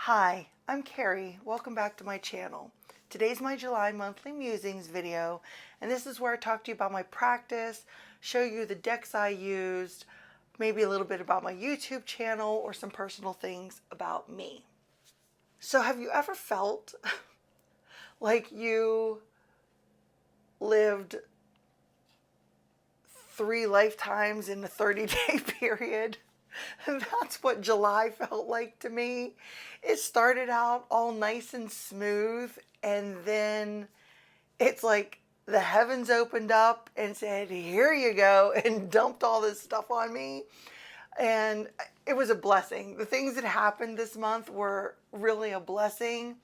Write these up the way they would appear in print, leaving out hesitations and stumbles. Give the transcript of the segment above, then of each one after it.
Hi, I'm Carrie. Welcome back to my channel. Today's my July monthly musings video, and this is where I talk to you about my practice, show you the decks I used, maybe a little bit about my YouTube channel, or some personal things about me. So have you ever felt like you lived 3 lifetimes in a 30-day period? That's what July felt like to me. It started out all nice and smooth, and then it's like the heavens opened up and said, here you go, and dumped all this stuff on me. And it was a blessing. The things that happened this month were really a blessing.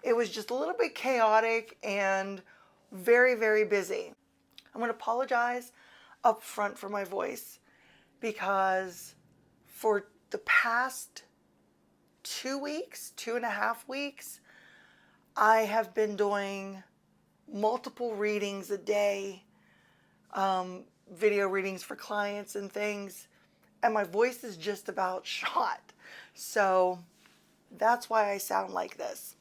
It was just a little bit chaotic and very, very busy. I'm going to apologize up front for my voice because for the past 2.5 weeks, I have been doing multiple readings a day, video readings for clients and things, and my voice is just about shot. So that's why I sound like this.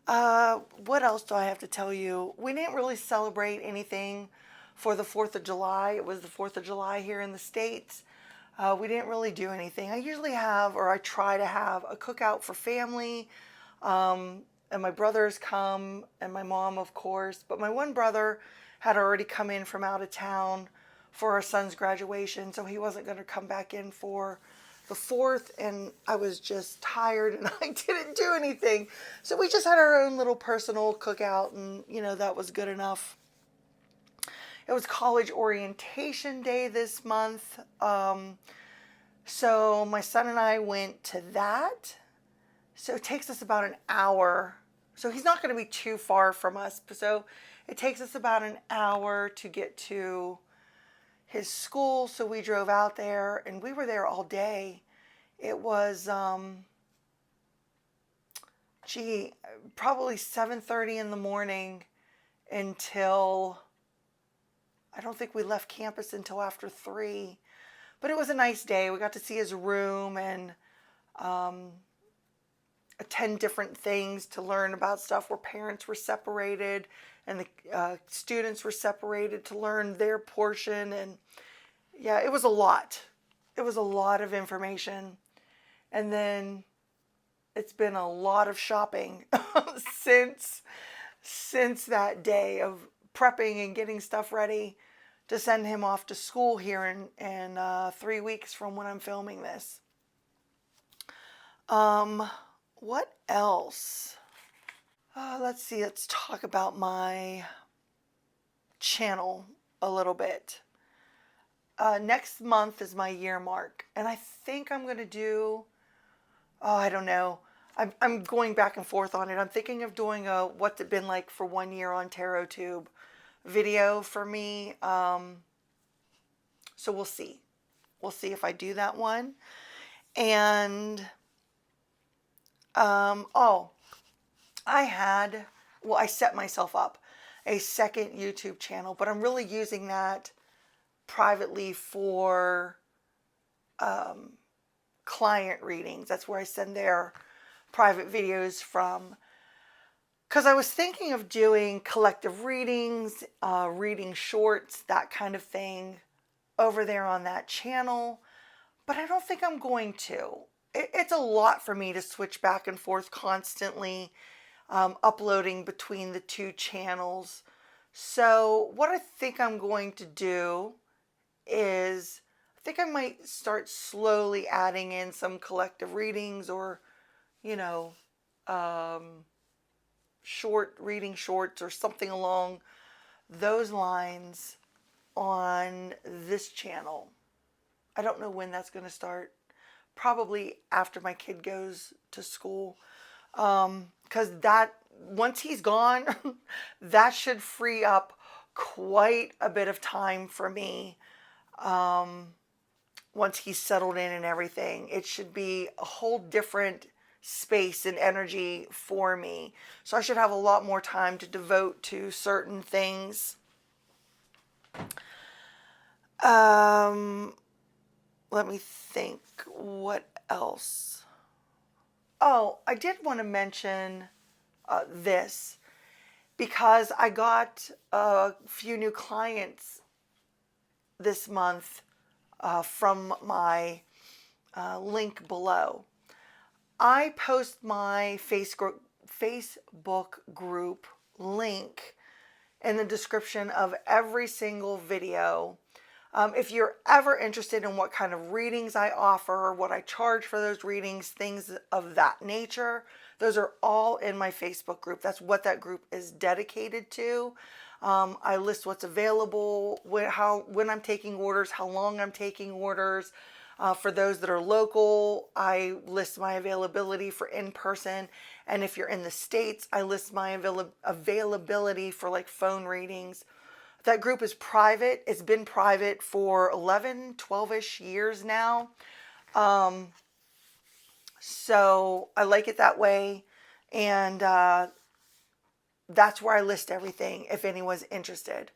What else do I have to tell you? We didn't really celebrate anything for the 4th of July. It was the 4th of July here in the States. We didn't really do anything. I usually have, or I try to have, a cookout for family, and my brothers come, and my mom, of course. But my one brother had already come in from out of town for our son's graduation, so he wasn't going to come back in for the 4th, and I was just tired, and I didn't do anything. So we just had our own little personal cookout, and, that was good enough. It was college orientation day this month. So my son and I went to that. So it takes us about an hour. So he's not going to be too far from us. So it takes us about an hour to get to his school. So we drove out there and we were there all day. It was, probably 7:30 in the morning until, I don't think we left campus until after 3, but it was a nice day. We got to see his room and attend different things to learn about stuff where parents were separated and the students were separated to learn their portion. And yeah, it was a lot. It was a lot of information. And then it's been a lot of shopping since that day of prepping and getting stuff ready to send him off to school here in 3 weeks from when I'm filming this. What else? Let's see, let's talk about my channel a little bit. Next month is my year mark, and I think I'm going to do, I don't know. I'm going back and forth on it. I'm thinking of doing a what's it been like for 1 year on TarotTube video for me. So we'll see. We'll see if I do that one. And I set myself up a second YouTube channel, but I'm really using that privately for client readings. That's where I send their private videos from. Because I was thinking of doing collective readings, reading shorts, that kind of thing over there on that channel. But I don't think I'm going to. It's a lot for me to switch back and forth constantly, uploading between the two channels. So what I think I'm going to do is, I think I might start slowly adding in some collective readings or, reading shorts or something along those lines on this channel. I don't know when that's going to start. Probably after my kid goes to school. Because once he's gone, that should free up quite a bit of time for me. Once he's settled in and everything, it should be a whole different space and energy for me. So I should have a lot more time to devote to certain things. Let me think, what else? Oh, I did want to mention this because I got a few new clients this month from my link below. I post my Facebook group link in the description of every single video. If you're ever interested in what kind of readings I offer, what I charge for those readings, things of that nature, those are all in my Facebook group. That's what that group is dedicated to. I list what's available, when I'm taking orders, how long I'm taking orders. For those that are local, I list my availability for in-person. And if you're in the States, I list my availability for like phone readings. That group is private. It's been private for 11, 12-ish years now. So I like it that way. And that's where I list everything if anyone's interested.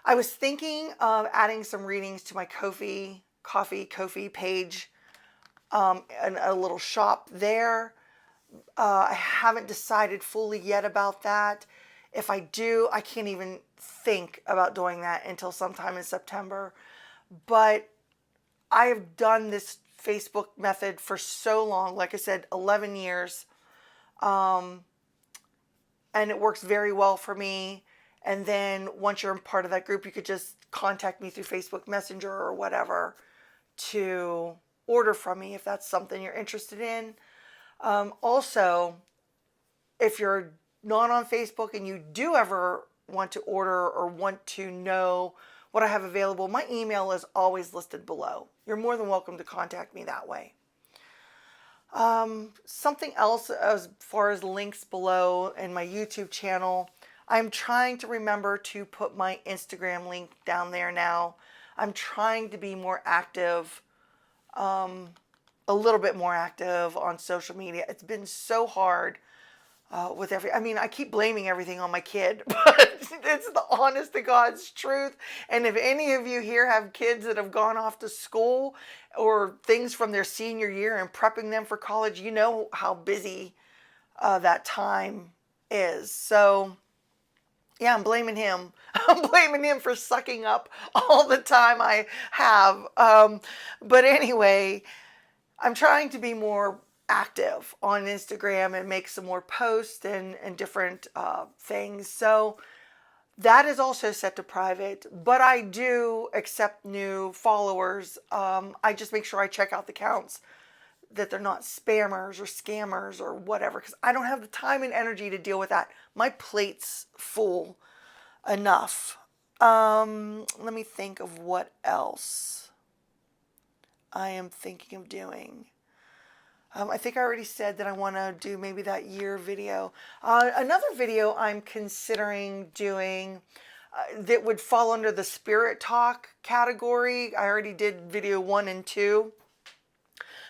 I was thinking of adding some readings to my Ko-fi page, and a little shop there. I haven't decided fully yet about that. If I do, I can't even think about doing that until sometime in September. But I have done this Facebook method for so long, like I said, 11 years. And it works very well for me. And then once you're part of that group, you could just contact me through Facebook Messenger or whatever to order from me if that's something you're interested in. Also, if you're not on Facebook and you do ever want to order or want to know what I have available, my email is always listed below. You're more than welcome to contact me that way. Something else as far as links below in my YouTube channel, I'm trying to remember to put my Instagram link down there now. I'm trying to be more active, a little bit more active on social media. It's been so hard with I keep blaming everything on my kid, but it's the honest to God's truth. And if any of you here have kids that have gone off to school or things from their senior year and prepping them for college, you know how busy that time is. So yeah, I'm blaming him. I'm blaming him for sucking up all the time I have. But anyway, I'm trying to be more active on Instagram and make some more posts and different things. So that is also set to private, but I do accept new followers. I just make sure I check out the accounts, that they're not spammers or scammers or whatever, because I don't have the time and energy to deal with that. My plate's full enough. Let me think of what else I am thinking of doing. I think I already said that I want to do maybe that year video. Another video I'm considering doing that would fall under the spirit talk category. I already did video 1 and 2.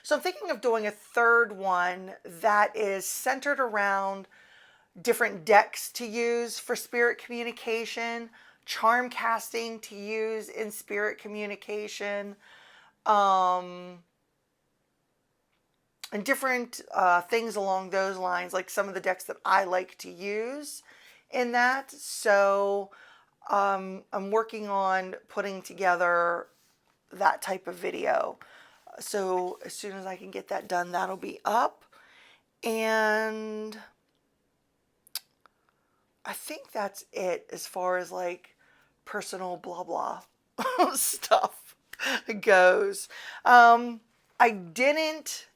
So I'm thinking of doing a third one that is centered around different decks to use for spirit communication, charm casting to use in spirit communication, and different things along those lines, like some of the decks that I like to use in that. So I'm working on putting together that type of video. So as soon as I can get that done, that'll be up. And I think that's it as far as like personal blah blah stuff goes. I didn't,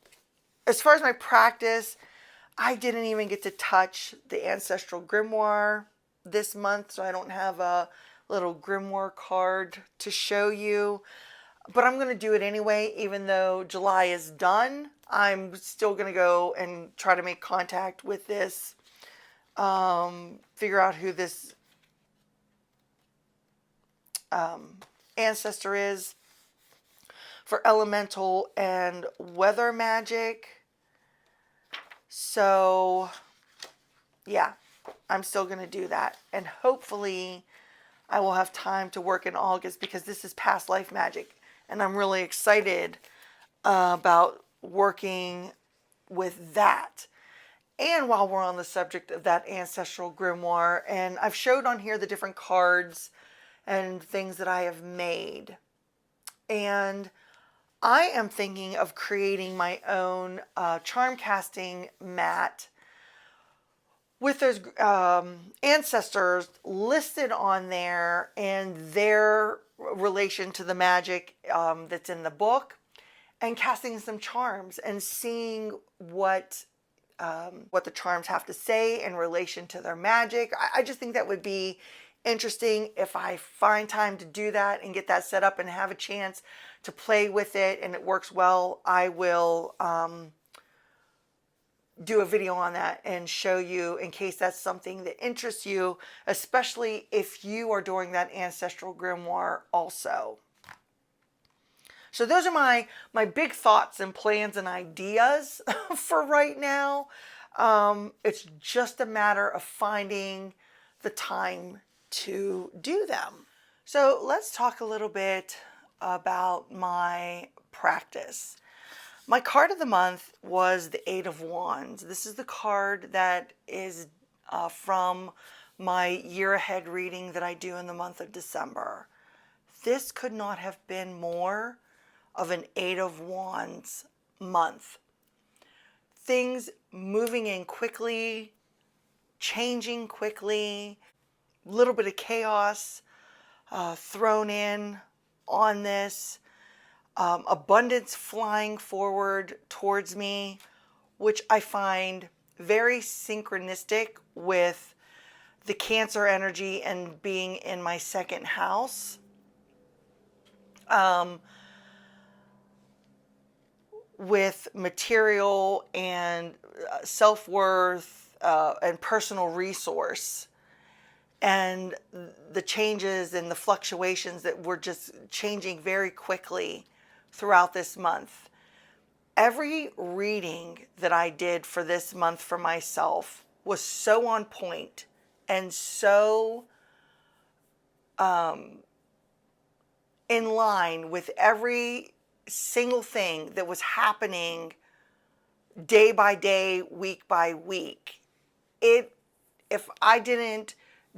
as far as my practice, I didn't even get to touch the Ancestral Grimoire this month, so I don't have a little grimoire card to show you. But I'm going to do it anyway, even though July is done. I'm still going to go and try to make contact with this, figure out who this ancestor is for elemental and weather magic. So yeah, I'm still going to do that. And hopefully I will have time to work in August, because this is past life magic. And I'm really excited about working with that. And while we're on the subject of that ancestral grimoire, and I've showed on here the different cards and things that I have made. And I am thinking of creating my own charm casting mat with those ancestors listed on there and their relation to the magic that's in the book, and casting some charms and seeing what the charms have to say in relation to their magic. I just think that would be interesting. If I find time to do that and get that set up and have a chance to play with it and it works well, I will do a video on that and show you, in case that's something that interests you, especially if you are doing that ancestral grimoire also. So those are my big thoughts and plans and ideas for right now. It's just a matter of finding the time to do them. So let's talk a little bit about my practice. My card of the month was the Eight of Wands. This is the card that is from my year ahead reading that I do in the month of December. This could not have been more of an Eight of Wands month. Things moving in quickly, changing quickly, a little bit of chaos thrown in on this. Abundance flying forward towards me, which I find very synchronistic with the Cancer energy and being in my second house. With material and self-worth and personal resource, and the changes and the fluctuations that were just changing very quickly throughout this month. Every reading that I did for this month for myself was so on point and so in line with every single thing that was happening day by day, week by week. If I didn't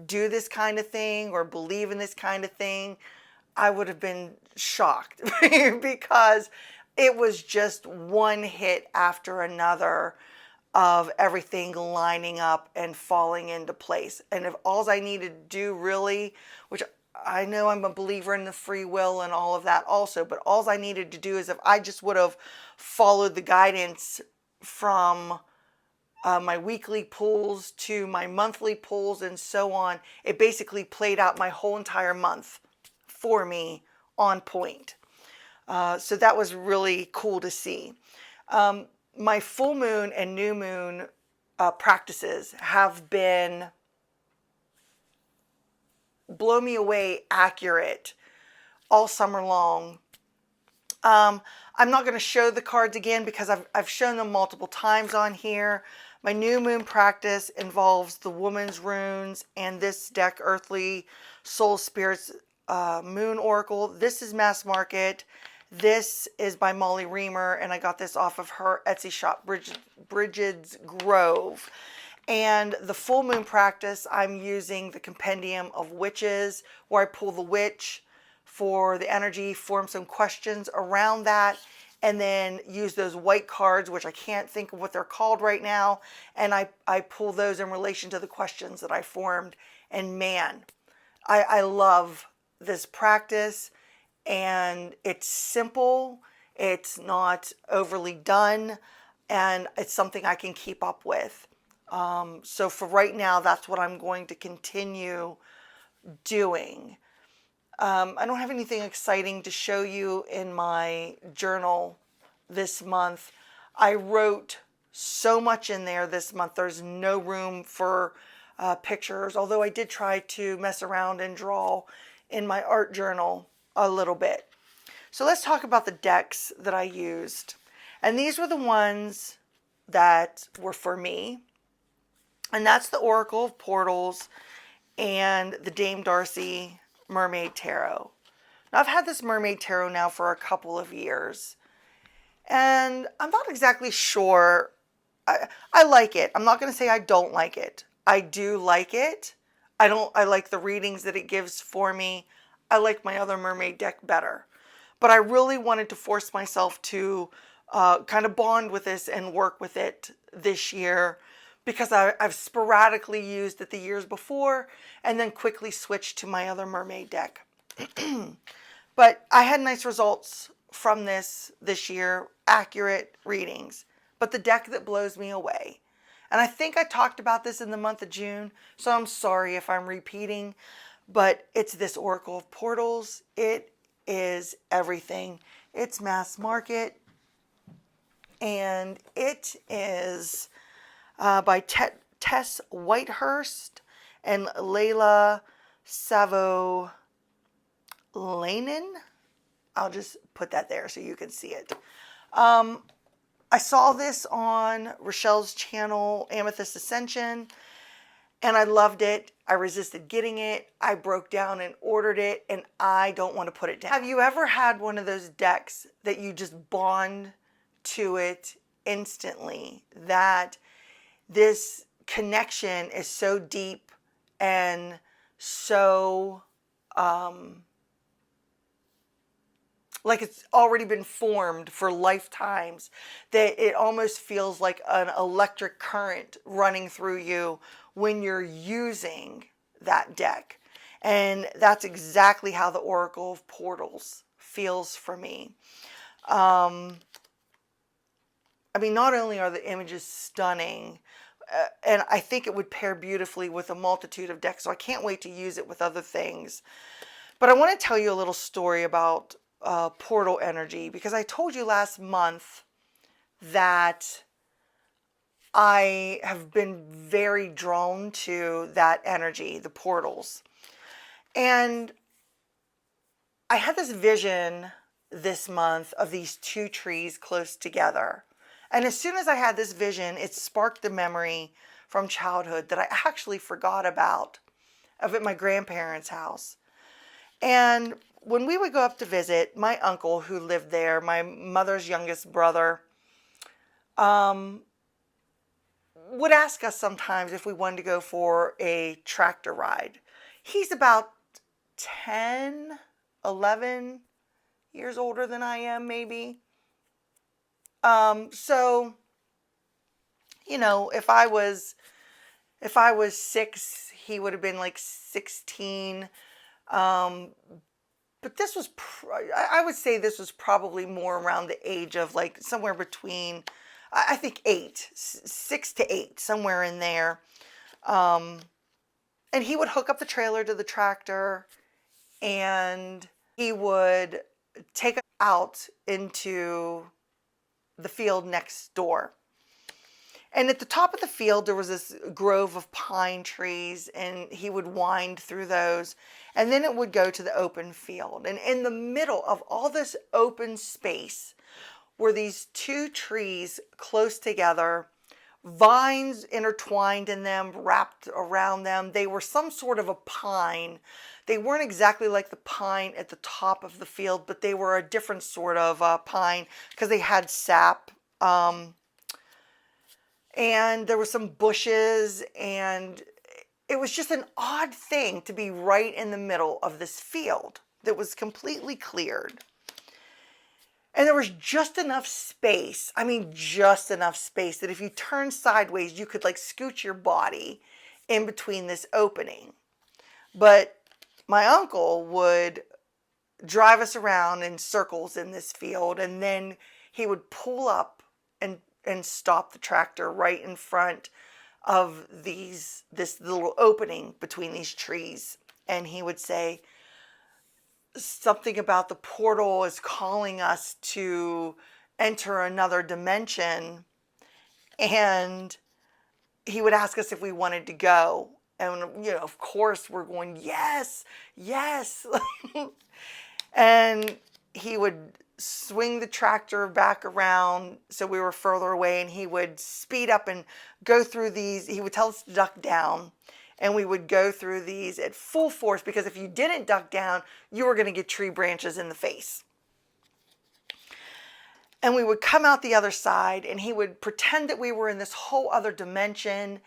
do this kind of thing or believe in this kind of thing, I would have been shocked because it was just one hit after another of everything lining up and falling into place. And if all I needed to do really, which I know I'm a believer in the free will and all of that also, but all I needed to do is if I just would have followed the guidance from my weekly pulls to my monthly pulls and so on, it basically played out my whole entire month for me on point. So that was really cool to see. My full moon and new moon practices have been blow me away accurate all summer long. I'm not going to show the cards again because I've shown them multiple times on here. My new moon practice involves the woman's runes and this deck, Earthly Soul Spirits Moon Oracle. This is mass market. This is by Molly Reamer, and I got this off of her Etsy shop, Bridget's Grove. And the full moon practice, I'm using the Compendium of Witches, where I pull the witch for the energy, form some questions around that, and then use those white cards, which I can't think of what they're called right now, and I pull those in relation to the questions that I formed. And man, I love this practice, and it's simple, it's not overly done, and it's something I can keep up with. So for right now, that's what I'm going to continue doing. I don't have anything exciting to show you in my journal this month. I wrote so much in there this month. There's no room for pictures, although I did try to mess around and draw in my art journal a little bit. So let's talk about the decks that I used. And these were the ones that were for me. And that's the Oracle of Portals and the Dame Darcy Mermaid Tarot. Now, I've had this Mermaid Tarot now for a couple of years, and I'm not exactly sure I like it. I'm not going to say I don't like it. I do like it. I like the readings that it gives for me. I like my other mermaid deck better. But I really wanted to force myself to kind of bond with this and work with it this year, because I've sporadically used it the years before and then quickly switched to my other mermaid deck. But I had nice results from this year, accurate readings, but the deck that blows me away. And I think I talked about this in the month of June, so I'm sorry if I'm repeating, but it's this Oracle of Portals. It is everything. It's mass market, and it is by Tess Whitehurst and Layla Savo Lanin. I'll just put that there so you can see it. I saw this on Rochelle's channel, Amethyst Ascension, and I loved it. I resisted getting it. I broke down and ordered it, and I don't want to put it down. Have you ever had one of those decks that you just bond to it instantly, that this connection is so deep and so like it's already been formed for lifetimes, that it almost feels like an electric current running through you when you're using that deck? And that's exactly how the Oracle of Portals feels for me. I mean, not only are the images stunning, and I think it would pair beautifully with a multitude of decks, so I can't wait to use it with other things. But I want to tell you a little story about portal energy, because I told you last month that I have been very drawn to that energy, the portals. And I had this vision this month of these two trees close together. And as soon as I had this vision, it sparked the memory from childhood that I actually forgot about, of at my grandparents' house. And when we would go up to visit, my uncle who lived there, my mother's youngest brother, would ask us sometimes if we wanted to go for a tractor ride. He's about 10, 11 years older than I am, maybe. So, you know, if I was 6, he would have been like 16. But this was, I would say this was probably more around the age of like somewhere between, I think 6 to 8, somewhere in there. And he would hook up the trailer to the tractor, and he would take us out into the field next door. And at the top of the field, there was this grove of pine trees, and he would wind through those, and then it would go to the open field. And in the middle of all this open space were these two trees close together, vines intertwined in them, wrapped around them. They were some sort of a pine. They weren't exactly like the pine at the top of the field, but they were a different sort of pine because they had sap. And there were some bushes, and it was just an odd thing to be right in the middle of this field that was completely cleared. And there was just enough space, I mean just enough space, that if you turned sideways, you could like scoot your body in between this opening. But my uncle would drive us around in circles in this field, and then he would pull up and stop the tractor right in front of this little opening between these trees. And he would say something about the portal is calling us to enter another dimension. And he would ask us if we wanted to go. And, you know, of course we're going, yes, yes. And he would swing the tractor back around so we were further away, and he would speed up and go through these. He would tell us to duck down, and we would go through these at full force, because if you didn't duck down, you were going to get tree branches in the face. And we would come out the other side, and he would pretend that we were in this whole other dimension,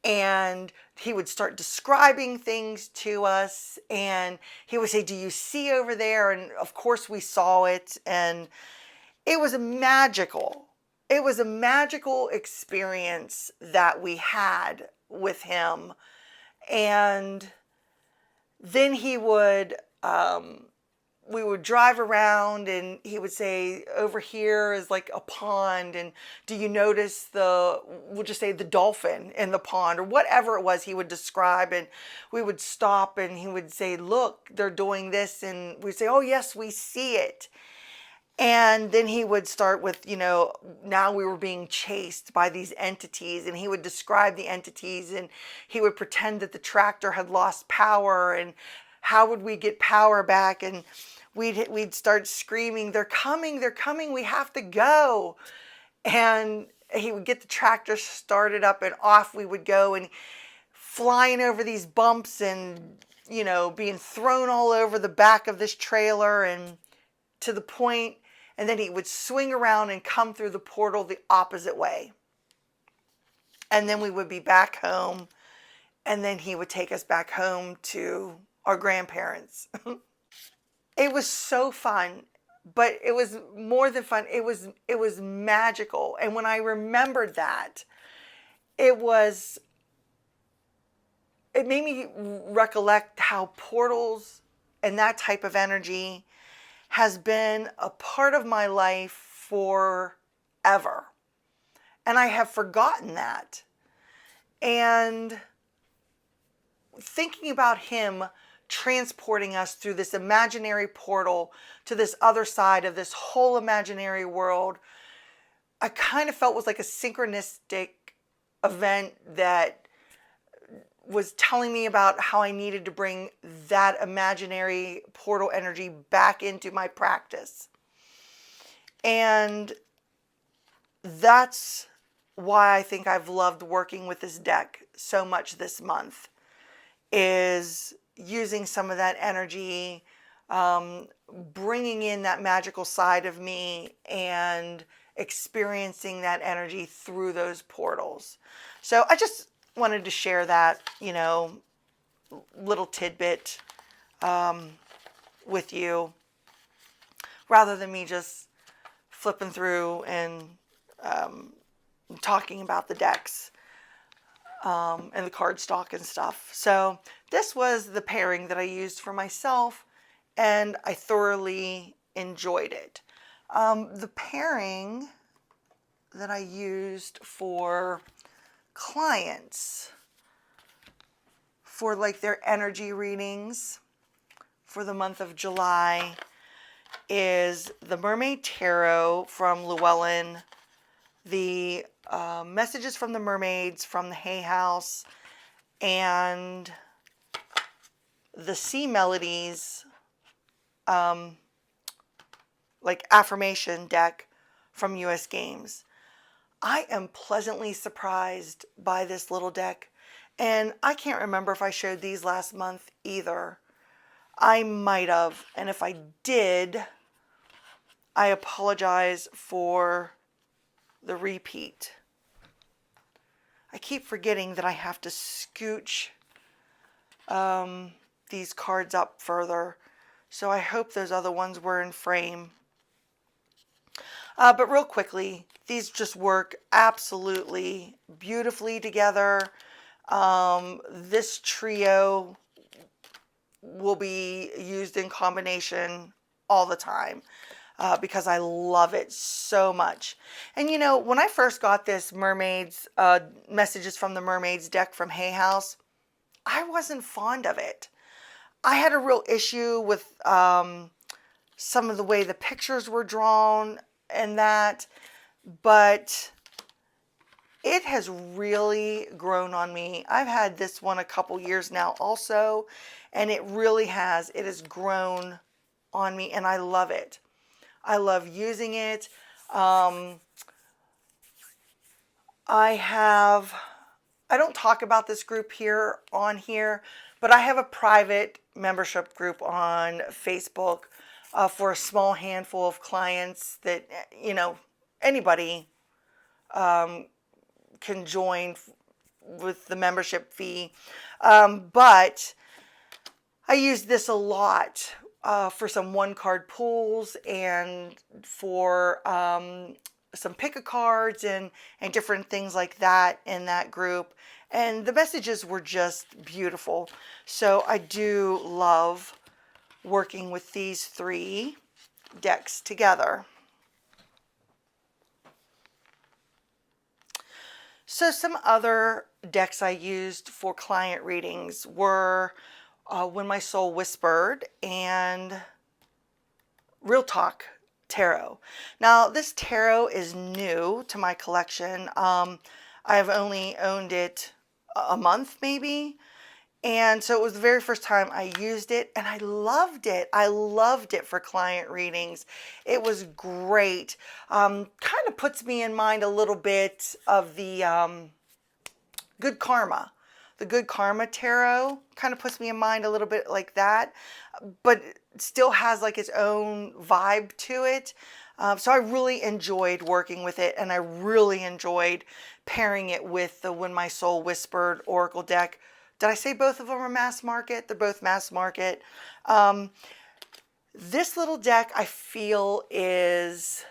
and he would start describing things to us, and he would say, "Do you see over there?" And of course we saw it, and it was magical. It was a magical experience that we had with him. And then we would drive around, and he would say, "Over here is like a pond, and do you notice we'll just say the dolphin in the pond," or whatever it was he would describe. And we would stop, and he would say, "Look, they're doing this," and we'd say, "Oh yes, we see it." And then he would start with, now we were being chased by these entities, and he would describe the entities, and he would pretend that the tractor had lost power, and how would we get power back? And we'd start screaming, "They're coming, they're coming, we have to go." And he would get the tractor started up, and off we would go, and flying over these bumps, and being thrown all over the back of this trailer, and to the point, and then he would swing around and come through the portal the opposite way. And then we would be back home, and then he would take us back home to our grandparents. It was so fun, but it was more than fun. It was magical. And when I remembered that, it made me recollect how portals and that type of energy has been a part of my life forever. And I have forgotten that. And thinking about him transporting us through this imaginary portal to this other side of this whole imaginary world, I kind of felt was like a synchronistic event that was telling me about how I needed to bring that imaginary portal energy back into my practice. And that's why I think I've loved working with this deck so much this month, is using some of that energy, bringing in that magical side of me, and experiencing that energy through those portals. So I just wanted to share that, little tidbit with you, rather than me just flipping through and talking about the decks and the card stock and stuff. So this was the pairing that I used for myself, and I thoroughly enjoyed it. The pairing that I used for clients for like their energy readings for the month of July is the Mermaid Tarot from Llewellyn, the Messages from the Mermaids from the Hay House, and the Sea Melodies like affirmation deck from US Games. I am pleasantly surprised by this little deck, and I can't remember if I showed these last month either. I might have, and if I did, I apologize for the repeat. I keep forgetting that I have to scooch these cards up further, so I hope those other ones were in frame. But real quickly, these just work absolutely beautifully together. This trio will be used in combination all the time because I love it so much. And when I first got this Mermaids, Messages from the Mermaids deck from Hay House, I wasn't fond of it. I had a real issue with some of the way the pictures were drawn and that, but it has really grown on me. I've had this one a couple years now also, and it really has. It has grown on me, and I love it. I love using it. I don't talk about this group on here, but I have a private membership group on Facebook for a small handful of clients that, you know, anybody can join with the membership fee. But I use this a lot for some one-card pulls and for some pick-a-cards and different things like that in that group. And the messages were just beautiful. So I do love working with these 3 decks together. So some other decks I used for client readings were When My Soul Whispered and Real Talk Tarot. Now this tarot is new to my collection. I've only owned it a month maybe. And so it was the very first time I used it, and I loved it. I loved it for client readings. It was great. Kind of puts me in mind a little bit of the Good Karma. The Good Karma Tarot kind of puts me in mind a little bit like that, but it still has like its own vibe to it. So I really enjoyed working with it, and I really enjoyed pairing it with the When My Soul Whispered Oracle deck. Did I say both of them are mass market? They're both mass market. This little deck I feel is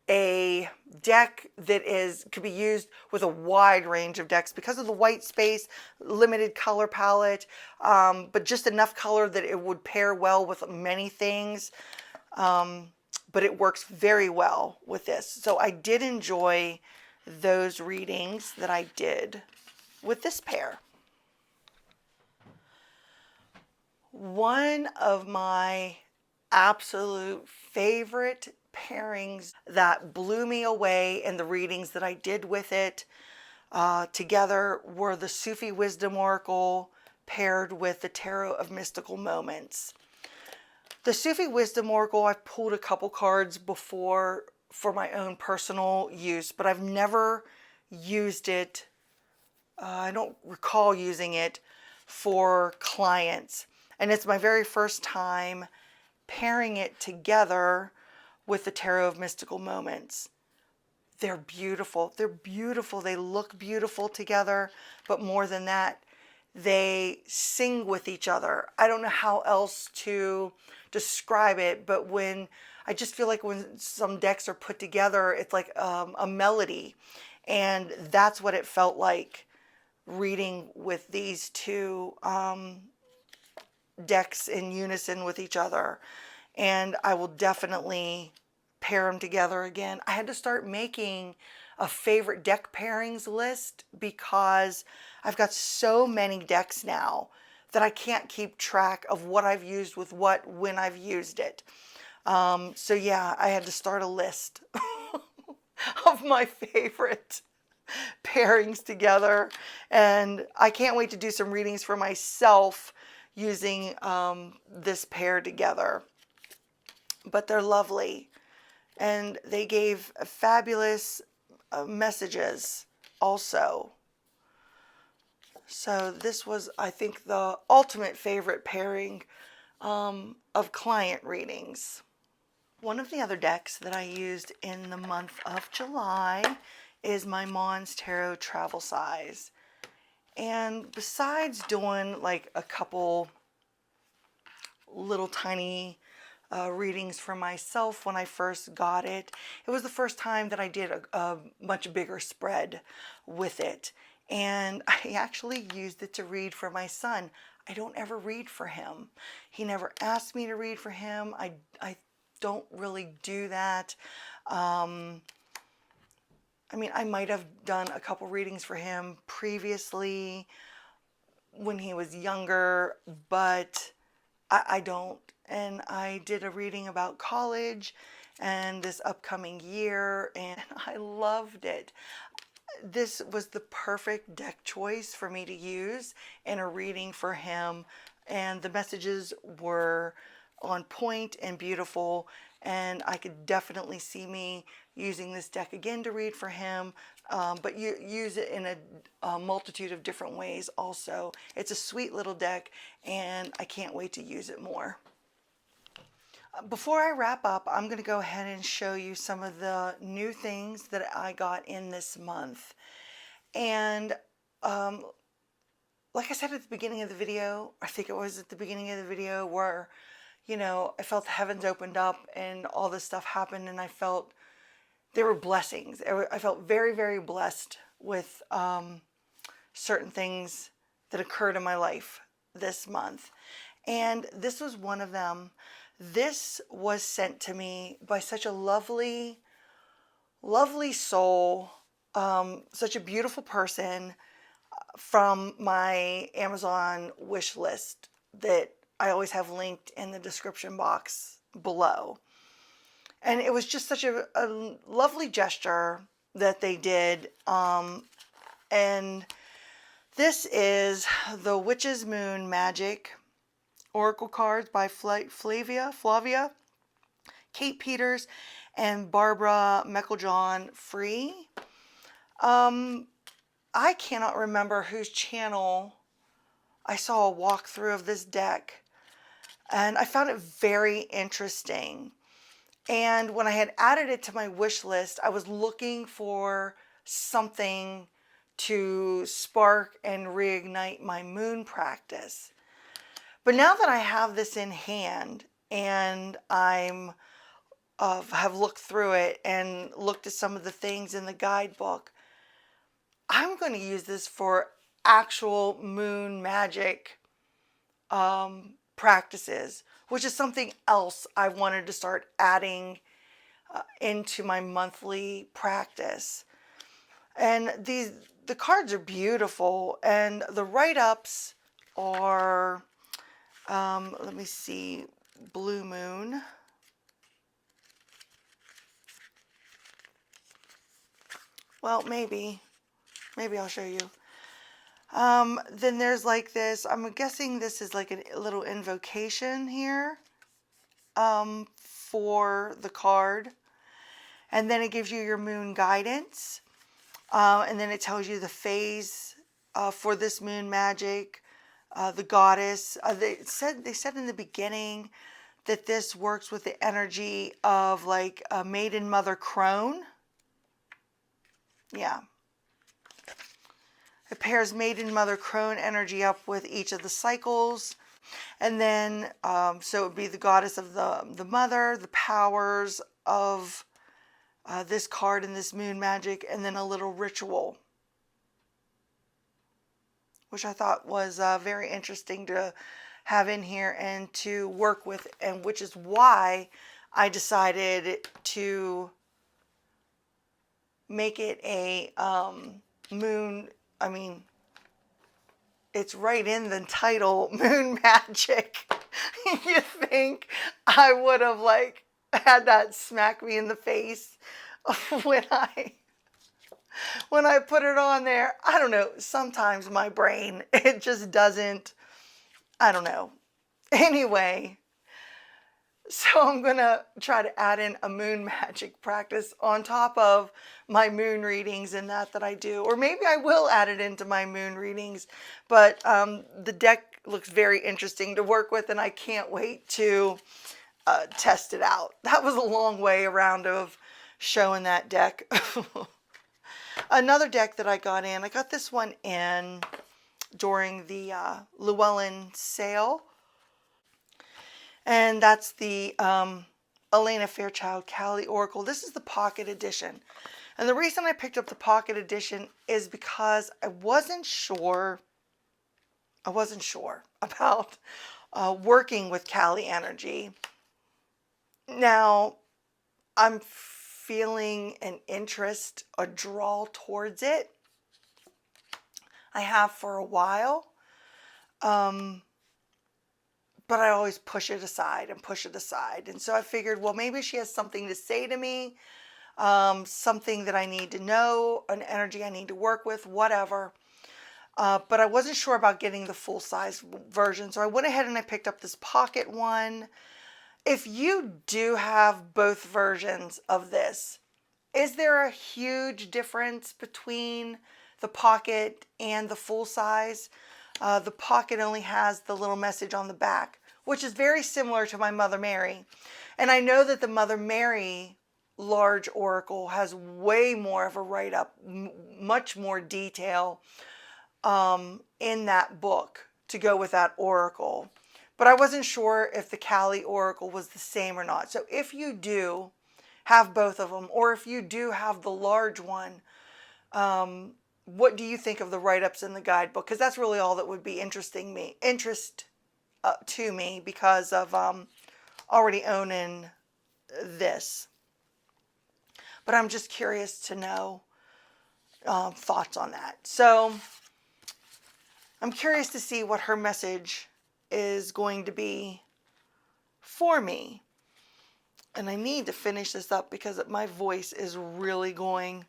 a deck that could be used with a wide range of decks because of the white space, limited color palette, but just enough color that it would pair well with many things. But it works very well with this. So I did enjoy those readings that I did with this pair. One of my absolute favorite pairings that blew me away in the readings that I did with it together were the Sufi Wisdom Oracle paired with the Tarot of Mystical Moments. The Sufi Wisdom Oracle, I've pulled a couple cards before for my own personal use, but I've never used it. I don't recall using it for clients. And it's my very first time pairing it together with the Tarot of Mystical Moments. They're beautiful. They're beautiful. They look beautiful together. But more than that, they sing with each other. I don't know how else to describe it, but I just feel like when some decks are put together, it's like a melody. And that's what it felt like reading with these 2 decks in unison with each other. And I will definitely pair them together again. I had to start making a favorite deck pairings list because I've got so many decks now that I can't keep track of what I've used with what when I've used it. So yeah, I had to start a list of my favorite pairings together, and I can't wait to do some readings for myself using this pair together. But they're lovely, and they gave fabulous messages also. So this was, I think, the ultimate favorite pairing of client readings. One of the other decks that I used in the month of July is my Monstarot travel size. And besides doing like a couple little tiny readings for myself when I first got it, it was the first time that I did a much bigger spread with it. And I actually used it to read for my son. I don't ever read for him. He never asked me to read for him. I don't really do that. I mean, I might have done a couple readings for him previously when he was younger, but I don't. And I did a reading about college and this upcoming year, and I loved it. This was the perfect deck choice for me to use in a reading for him, and the messages were on point and beautiful, and I could definitely see me using this deck again to read for him, but you use it in a multitude of different ways also. It's a sweet little deck, and I can't wait to use it more. Before I wrap up, I'm going to go ahead and show you some of the new things that I got in this month. And um, like I said at the beginning of the video, I think it was at the beginning of the video where, you know, I felt the heavens opened up and all this stuff happened, and I felt there were blessings. I felt very, very blessed with certain things that occurred in my life this month. And this was one of them. This was sent to me by such a lovely, lovely soul, such a beautiful person from my Amazon wish list that I always have linked in the description box below. And it was just such a lovely gesture that they did. And this is the Witch's Moon Magic Oracle cards by Flavia, Kate Peters, and Barbara Mecklejohn Free. I cannot remember whose channel I saw a walkthrough of this deck, and I found it very interesting. And when I had added it to my wish list, I was looking for something to spark and reignite my moon practice. But now that I have this in hand and have looked through it and looked at some of the things in the guidebook, I'm going to use this for actual moon magic practices, which is something else I wanted to start adding into my monthly practice. And the cards are beautiful, and the write-ups are, let me see, Blue Moon. Well, maybe I'll show you. Then there's like this, I'm guessing this is like a little invocation here for the card. And then it gives you your moon guidance. And then it tells you the phase for this moon magic, the goddess. They said in the beginning that this works with the energy of like a maiden mother crone. Yeah. It pairs maiden mother crone energy up with each of the cycles. And then, so it would be the goddess of the mother, the powers of this card and this moon magic, and then a little ritual, which I thought was very interesting to have in here and to work with, and which is why I decided to make it a moon, I mean, it's right in the title, Moon Magic. You think I would have like had that smack me in the face when I put it on there? I don't know. Sometimes my brain, it just doesn't, I don't know. Anyway, so I'm going to try to add in a moon magic practice on top of my moon readings and that I do. Or maybe I will add it into my moon readings. But the deck looks very interesting to work with, and I can't wait to test it out. That was a long way around of showing that deck. Another deck that I got this one in during the Llewellyn sale. And that's the Elena Fairchild Cali Oracle. This is the pocket edition. And the reason I picked up the pocket edition is because I wasn't sure about working with Cali energy. Now, I'm feeling an interest, a draw towards it. I have for a while. But I always push it aside. And so I figured, well, maybe she has something to say to me, something that I need to know, an energy I need to work with, whatever. But I wasn't sure about getting the full-size version. So I went ahead and I picked up this pocket one. If you do have both versions of this, is there a huge difference between the pocket and the full size? The pocket only has the little message on the back, which is very similar to my Mother Mary. And I know that the Mother Mary large oracle has way more of a write-up, much more detail in that book to go with that oracle. But I wasn't sure if the Cali oracle was the same or not. So if you do have both of them, or if you do have the large one, what do you think of the write-ups in the guidebook? Because that's really all that would be interest to me, because of already owning this. But I'm just curious to know thoughts on that. So I'm curious to see what her message is going to be for me. And I need to finish this up because my voice is really going.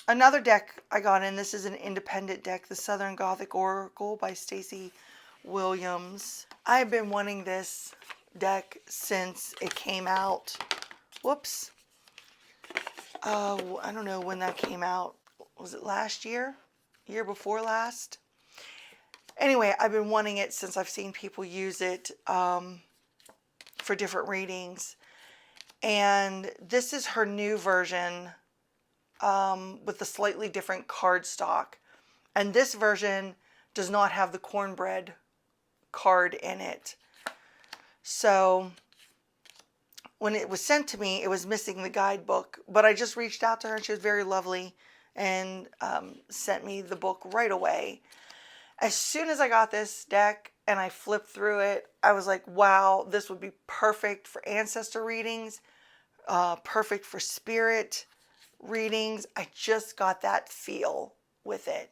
Another deck I got in, this is an independent deck, the Southern Gothic Oracle by Stacy Williams. I've been wanting this deck since it came out. Whoops. I don't know when that came out. Was it last year? Year before last? Anyway, I've been wanting it since I've seen people use it for different readings. And this is her new version with the slightly different cardstock. And this version does not have the cornbread card in it. So when it was sent to me, it was missing the guidebook. But I just reached out to her and she was very lovely and sent me the book right away. As soon as I got this deck and I flipped through it, I was like, wow, this would be perfect for ancestor readings, perfect for spirit readings. I just got that feel with it.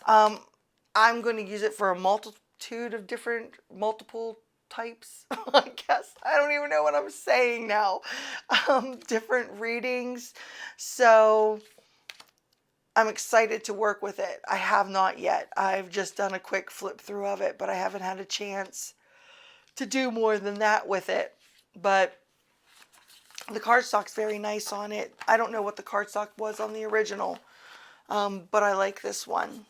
I'm going to use it for a multitude of multiple types, I guess. I don't even know what I'm saying now. Different readings. So I'm excited to work with it. I have not yet. I've just done a quick flip through of it, but I haven't had a chance to do more than that with it. But the cardstock's very nice on it. I don't know what the cardstock was on the original, but I like this one.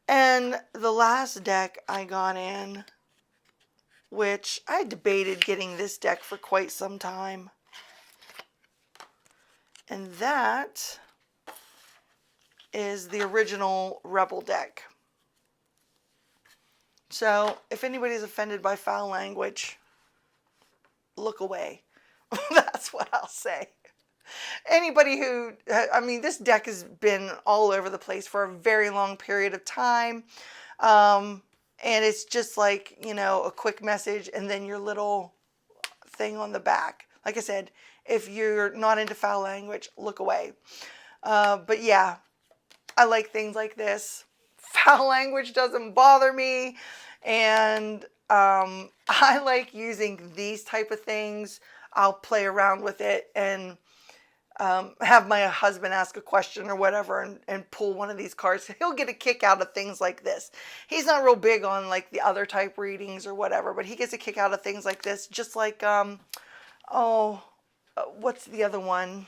And the last deck I got in, which I debated getting this deck for quite some time. And that is the original Rebel deck. So if anybody's offended by foul language, look away. That's what I'll say. Anybody who, I mean, this deck has been all over the place for a very long period of time. And it's just like, you know, a quick message and then your little thing on the back. Like I said, if you're not into foul language, look away. But yeah, I like things like this. Foul language doesn't bother me. And I like using these type of things. I'll play around with it and have my husband ask a question or whatever and pull one of these cards. He'll get a kick out of things like this. He's not real big on like the other type readings or whatever, but he gets a kick out of things like this. Just like, what's the other one?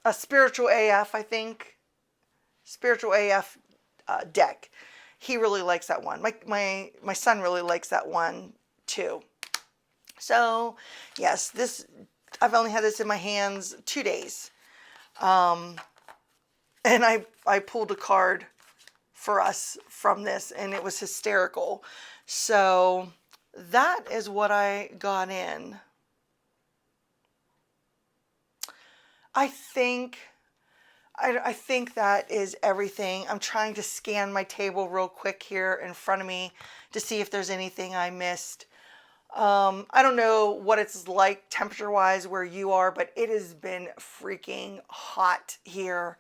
A Spiritual AF, I think. Spiritual AF deck. He really likes that one. My son really likes that one too. So yes, I've only had this in my hands 2 days. And I pulled a card for us from this and it was hysterical. So that is what I got in. I think that is everything. I'm trying to scan my table real quick here in front of me to see if there's anything I missed. I don't know what it's like temperature-wise where you are, but it has been freaking hot here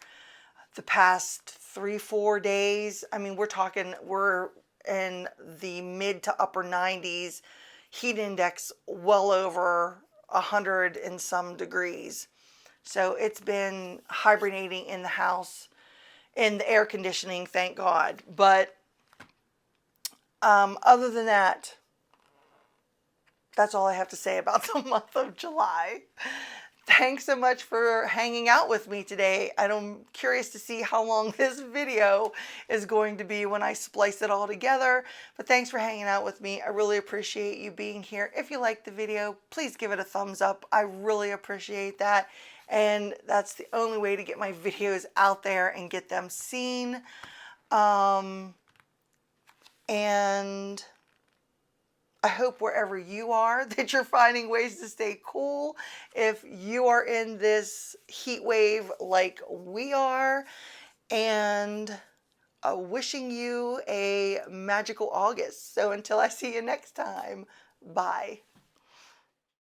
the past 3-4 days. I mean, we're in the mid to upper 90s, heat index well over 100 and some degrees. So it's been hibernating in the house, in the air conditioning, thank God. But other than that, that's all I have to say about the month of July. Thanks so much for hanging out with me today. I'm curious to see how long this video is going to be when I splice it all together. But thanks for hanging out with me. I really appreciate you being here. If you liked the video, please give it a thumbs up. I really appreciate that. And that's the only way to get my videos out there and get them seen. And I hope wherever you are that you're finding ways to stay cool. If you are in this heat wave like we are, and wishing you a magical August. So until I see you next time, bye.